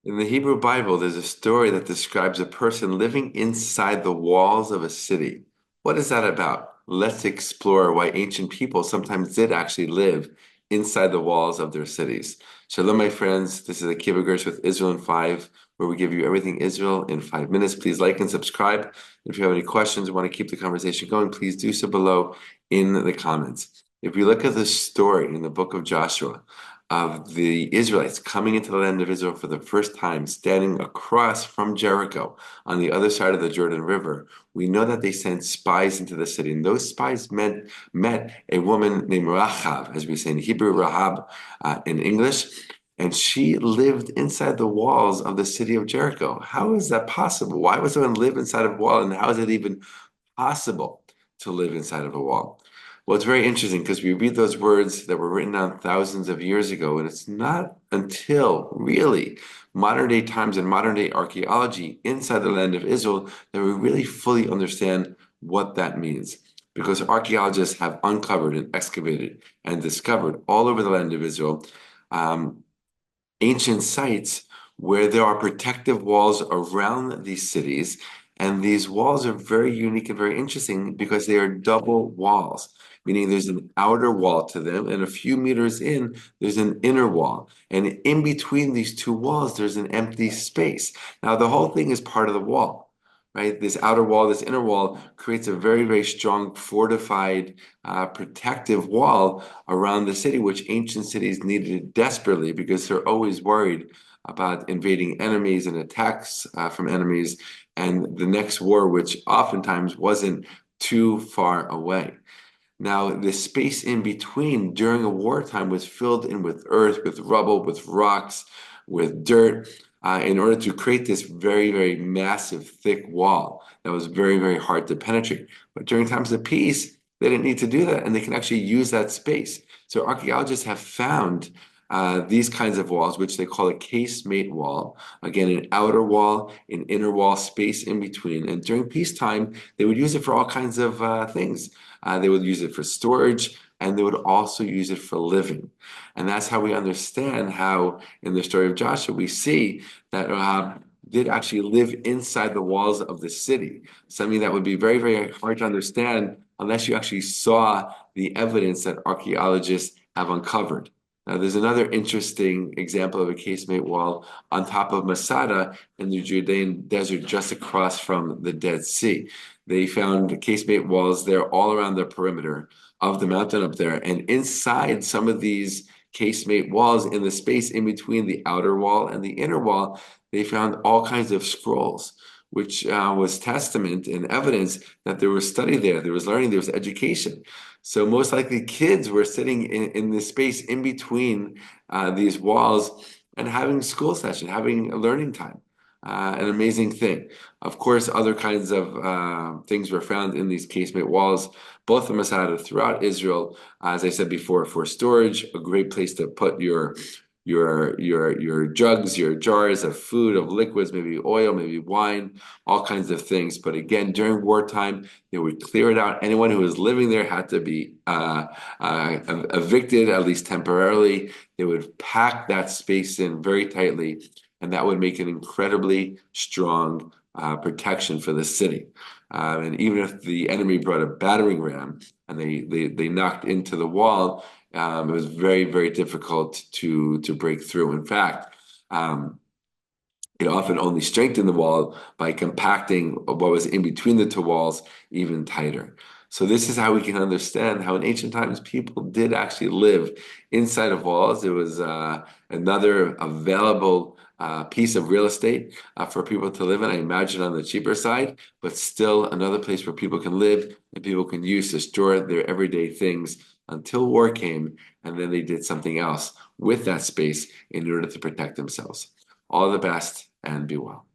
In the Hebrew Bible, there's a story that describes a person living inside the walls of a city. What is that about? Let's explore why ancient people sometimes did actually live inside the walls of their cities. Shalom, my friends. This is a Kibbutz with Israel in 5, where we give you everything Israel in 5 minutes. Please like and subscribe. If you have any questions or want to keep the conversation going, please do so below in the comments. If we look at the story in the book of Joshua, of the Israelites coming into the land of Israel for the first time, standing across from Jericho on the other side of the Jordan River, we know that they sent spies into the city. And those spies met a woman named Rahab, as we say in Hebrew, Rahab in English. And she lived inside the walls of the city of Jericho. How is that possible? Why would someone live inside of a wall? And how is it even possible to live inside of a wall? Well, it's very interesting because we read those words that were written down thousands of years ago, and it's not until really modern day times and modern day archaeology inside the land of Israel that we really fully understand what that means. Because archaeologists have uncovered and excavated and discovered all over the land of Israel um, ancient sites where there are protective walls around these cities. And these walls are very unique and very interesting because they are double walls, meaning there's an outer wall to them, and a few meters in, there's an inner wall. And in between these two walls, there's an empty space. Now, the whole thing is part of the wall, right? This outer wall, this inner wall creates a very, very strong, fortified, protective wall around the city, which ancient cities needed desperately because they're always worried about invading enemies and attacks from enemies, and the next war, which oftentimes wasn't too far away. Now, the space in between during a wartime was filled in with earth, with rubble, with rocks, with dirt, in order to create this very, very massive, thick wall that was very, very hard to penetrate. But during times of peace, they didn't need to do that, and they can actually use that space. So archaeologists have found these kinds of walls, which they call a casemate wall. Again, an outer wall, an inner wall, space in between. And during peacetime, they would use it for all kinds of things. They would use it for storage, and they would also use it for living. And that's how we understand how, in the story of Joshua, we see that Rahab did actually live inside the walls of the city, something that would be very, very hard to understand unless you actually saw the evidence that archaeologists have uncovered. Now, there's another interesting example of a casemate wall on top of Masada in the Judean desert, just across from the Dead Sea. They found casemate walls there all around the perimeter of the mountain up there. And inside some of these casemate walls, in the space in between the outer wall and the inner wall, they found all kinds of scrolls, which was testament and evidence that there was study there, there was learning, there was education. So most likely kids were sitting in this space in between these walls and having school session, having a learning time. An amazing thing. Of course, other kinds of things were found in these casemate walls, both in Masada throughout Israel. As I said before, for storage, a great place to put your jugs, your jars of food, of liquids, maybe oil, maybe wine, all kinds of things. But again, during wartime, they would clear it out. Anyone who was living there had to be evicted, at least temporarily. They would pack that space in very tightly, and that would make an incredibly strong protection for the city. And even if the enemy brought a battering ram and they knocked into the wall, it was very, very difficult to break through. In fact, it often only strengthened the wall by compacting what was in between the two walls even tighter. So this is how we can understand how in ancient times people did actually live inside of walls. It was another available piece of real estate for people to live in. I imagine on the cheaper side, but still another place where people can live and people can use to store their everyday things until war came, and then they did something else with that space in order to protect themselves. All the best and be well.